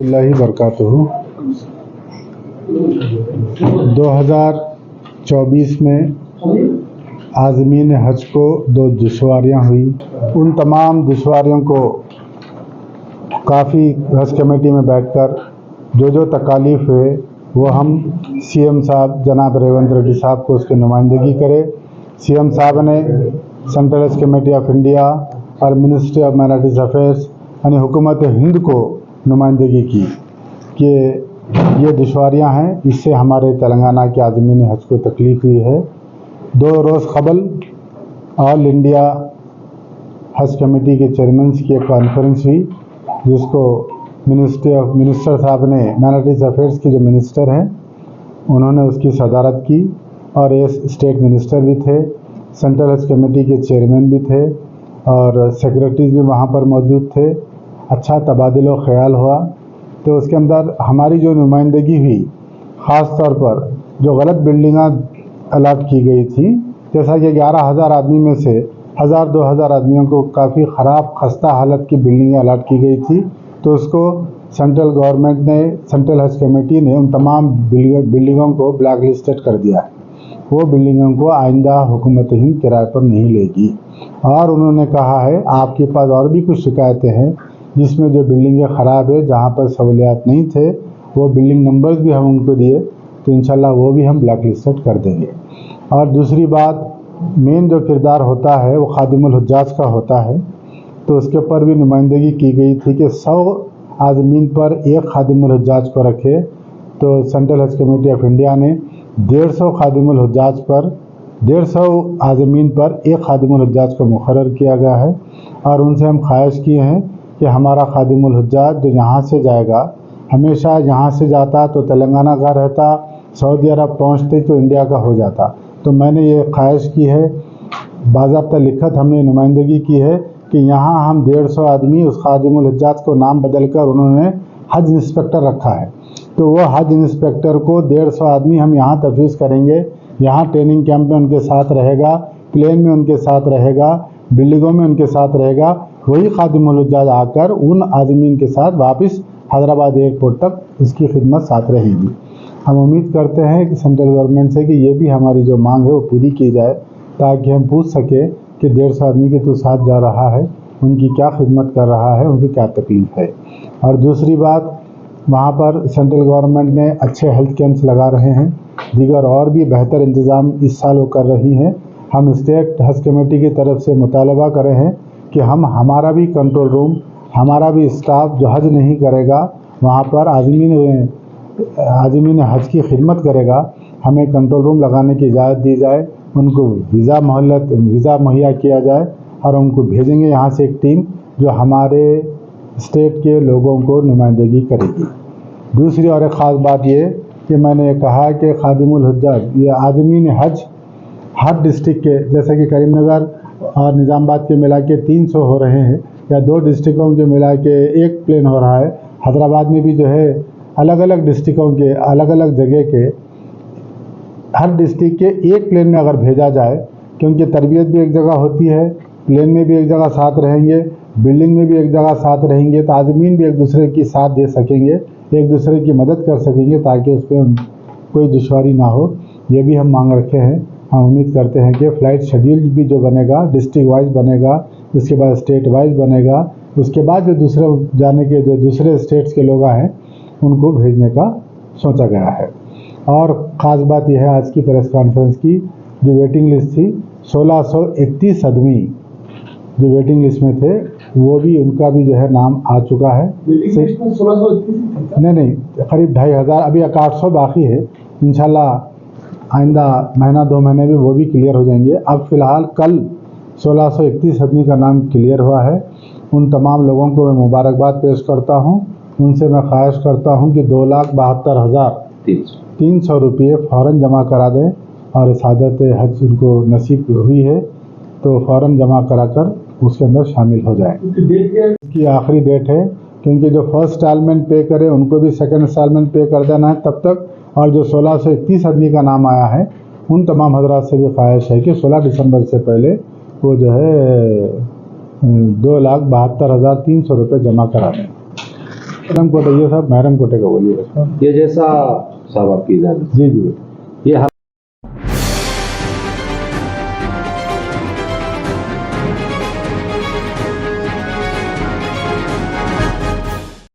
اللہ وبرکاتہ 2024 میں عازمین حج کو 2 دشواریاں ہوئی. ان تمام دشواریوں کو کافی حج کمیٹی میں بیٹھ کر جو تکالیف ہوئے وہ ہم سی ایم صاحب جناب ریونت ریڈی صاحب کو اس کی نمائندگی کرے. سی ایم صاحب نے central Hajj committee of India اور منسٹری آف مائنارٹیز افیئرس یعنی حکومت ہند کو نمائندگی کی کہ یہ دشواریاں ہیں، اس سے ہمارے تلنگانہ کے عازمین حج کو تکلیف ہوئی ہے. 2 روز قبل آل انڈیا حج کمیٹی کے چیئرمینس کی ایک کانفرنس ہوئی جس کو منسٹر صاحب نے مائنارٹیز افیئرس کے جو منسٹر ہیں انہوں نے اس کی صدارت کی اور اسٹیٹ منسٹر بھی تھے، سینٹرل حج کمیٹی کے چیئرمین بھی تھے اور سیکریٹریز بھی وہاں پر موجود تھے. اچھا تبادل و خیال ہوا. تو اس کے اندر ہماری جو نمائندگی ہوئی، خاص طور پر جو غلط بلڈنگاں الاٹ کی گئی تھی، جیسا کہ 11,000 آدمی میں سے 1,000-2,000 آدمیوں کو کافی خراب خستہ حالت کی بلڈنگیں الاٹ کی گئی تھی، تو اس کو سینٹرل گورنمنٹ نے، سینٹرل حج کمیٹی نے ان تمام بلڈنگوں کو بلیک لسٹڈ کر دیا ہے. وہ بلڈنگوں کو آئندہ حکومت ہند کرائے پر نہیں لے گی. اور انہوں نے کہا ہے آپ کے پاس اور بھی کچھ شکایتیں ہیں جس میں جو بلڈنگیں خراب ہے، جہاں پر سہولیات نہیں تھے، وہ بلڈنگ نمبرز بھی ہم ان کو دیے تو انشاءاللہ وہ بھی ہم بلیک لسٹڈ کر دیں گے. اور دوسری بات، مین جو کردار ہوتا ہے وہ خادم الحجاج کا ہوتا ہے، تو اس کے اوپر بھی نمائندگی کی گئی تھی کہ 100 عازمین پر ایک خادم الحجاج کو رکھے. تو central Hajj committee of India نے 150 خادم الحجاج پر 150 عازمین پر ایک خادم الحجاج کو مقرر کیا گیا ہے. اور ان سے ہم خواہش کیے ہیں کہ ہمارا خادم الحجاج جو یہاں سے جائے گا، ہمیشہ یہاں سے جاتا تو تلنگانہ کا رہتا، سعودی عرب پہنچتے تو انڈیا کا ہو جاتا. تو میں نے یہ خواہش کی ہے، باضابطہ لکھت ہم نے نمائندگی کی ہے کہ یہاں ہم 150 آدمی اس خادم الحجاج کو نام بدل کر انہوں نے حج انسپیکٹر رکھا ہے. تو وہ حج انسپیکٹر کو 150 آدمی ہم یہاں تفویض کریں گے. یہاں ٹریننگ کیمپ میں ان کے ساتھ رہے گا، پلین میں ان کے ساتھ رہے گا، بلڈنگوں میں ان کے ساتھ رہے گا. وہی خادم الحجاج آ کر ان عازمین کے ساتھ واپس حیدرآباد ایئرپورٹ تک اس کی خدمت ساتھ رہے گی. ہم امید کرتے ہیں کہ سینٹرل گورنمنٹ سے کہ یہ بھی ہماری جو مانگ ہے وہ پوری کی جائے، تاکہ ہم پوچھ سکیں کہ 150 آدمی کے تو ساتھ جا رہا ہے، ان کی کیا خدمت کر رہا ہے، ان کی کیا تکلیف ہے. اور دوسری بات، وہاں پر سینٹرل گورنمنٹ نے اچھے ہیلتھ کیمپس لگا رہے ہیں، دیگر اور بھی بہتر انتظام اس سال وہ کر رہی ہیں. ہم اسٹیٹ حج کمیٹی کی طرف سے مطالبہ کر رہے ہیں کہ ہمارا بھی کنٹرول روم، ہمارا بھی اسٹاف جو حج نہیں کرے گا وہاں پر عازمین حج کی خدمت کرے گا، ہمیں کنٹرول روم لگانے کی اجازت دی جائے، ان کو ویزا مہیا کیا جائے اور ان کو بھیجیں گے یہاں سے ایک ٹیم جو ہمارے اسٹیٹ کے لوگوں کو نمائندگی کرے گی. دوسری اور ایک خاص بات یہ کہ میں نے کہا کہ خادم الحجاج یہ عازمین حج ہر ڈسٹرکٹ کے، جیسے کہ کریم نگر اور نظام آباد کے ملا کے 300 ہو رہے ہیں، یا 2 ڈسٹرکوں کے ملا کے 1 پلین ہو رہا ہے. حیدرآباد میں بھی جو ہے الگ الگ ڈسٹرکوں کے، الگ الگ جگہ کے، ہر ڈسٹرکٹ کے 1 پلین میں اگر بھیجا جائے، کیونکہ تربیت بھی ایک جگہ ہوتی ہے، پلین میں بھی ایک جگہ ساتھ رہیں گے، بلڈنگ میں بھی ایک جگہ ساتھ رہیں گے، تو عازمین بھی ایک دوسرے کی ساتھ دے سکیں گے، ایک دوسرے کی مدد کر سکیں گے تاکہ اس پہ کوئی دشواری نہ ہو. یہ بھی ہم مانگ رکھے ہیں. ہم امید کرتے ہیں کہ فلائٹ شیڈیول بھی جو بنے گا ڈسٹرکٹ وائز بنے گا، اس کے بعد اسٹیٹ وائز بنے گا، اس کے بعد جو دوسرے جانے کے جو دوسرے اسٹیٹس کے لوگ ہیں ان کو بھیجنے کا سوچا گیا ہے. اور خاص بات یہ ہے آج کی پریس کانفرنس کی، جو ویٹنگ لسٹ تھی 1631 آدمی جو ویٹنگ لسٹ میں تھے، وہ بھی ان کا بھی جو ہے نام آ چکا ہے. نہیں قریب 2500، ابھی 800 باقی ہے. انشاءاللہ آئندہ مہینہ 2 مہینے میں وہ بھی کلیئر ہو جائیں گے. اب فی الحال کل 1631 آدمی کا نام کلیئر ہوا ہے. ان تمام لوگوں کو میں مبارکباد پیش کرتا ہوں. ان سے میں خواہش کرتا ہوں کہ 2,72,300 روپئے فوراً جمع کرا دیں، اور سعادت حج ان کو نصیب ہوئی ہے تو فوراً جمع کرا کر اس کے اندر شامل ہو جائیں. اس کی آخری ڈیٹ ہے، کیونکہ جو فرسٹ انسٹالمنٹ پے کرے ان کو بھی سیکنڈ انسٹالمنٹ پے کر دینا ہے تب تک. اور جو 1631 آدمی کا نام آیا ہے ان تمام حضرات سے بھی خواہش ہے کہ 16 دسمبر سے پہلے وہ جو ہے 2,72,300 روپئے جمع کرا دیں. محرم کوٹے یہ صاحب محرم کوٹے کا بولیے یہ جیسا صاحب آپ کی اجازت جی جی یہ